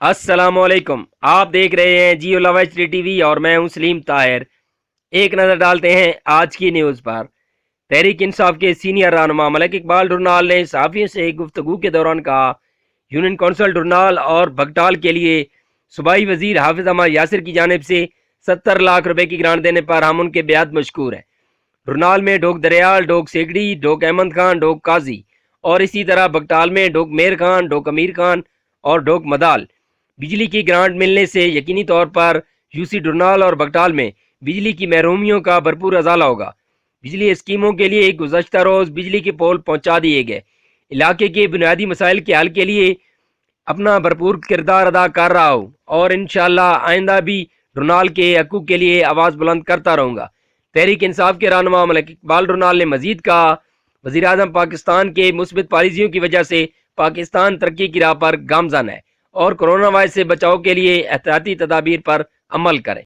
السلام علیکم، آپ دیکھ رہے ہیں جیو لوائچری ٹی وی اور میں ہوں سلیم طاہر۔ ایک نظر ڈالتے ہیں آج کی نیوز پر۔ تحریک انصاف کے سینئر رہنما ملک اقبال ڈرنال نے صحافیوں سے گفتگو کے دوران کہا، یونین کونسل ڈرنال اور بھگٹال کے لیے صوبائی وزیر حافظ احمد یاسر کی جانب سے 70 لاکھ روپے کی گرانٹ دینے پر ہم ان کے بیعت مشکور ہیں۔ ڈرنال میں ڈوک دریال، ڈوک سیگڑی، ڈوک احمد خان، ڈوک قاضی اور اسی طرح بھگٹال میں ڈوک میر خان، ڈوک امیر خان اور ڈوک مدال بجلی کی گرانٹ ملنے سے یقینی طور پر یو سی ڈرنال اور بھگٹال میں بجلی کی محرومیوں کا بھرپور ازالہ ہوگا۔ بجلی اسکیموں کے لیے گزشتہ روز بجلی کے پول پہنچا دیے گئے۔ علاقے کے بنیادی مسائل کے حل کے لیے اپنا بھرپور کردار ادا کر رہا ہوں اور انشاءاللہ آئندہ بھی ڈرنال کے حقوق کے لیے آواز بلند کرتا رہوں گا۔ تحریک انصاف کے رہنما ملک اقبال ڈرنال نے مزید کہا، وزیر اعظم پاکستان کے مثبت پالیسیوں کی وجہ سے پاکستان ترقی کی راہ پر گامزن ہے اور کرونا وائرس سے بچاؤ کے لیے احتیاطی تدابیر پر عمل کریں۔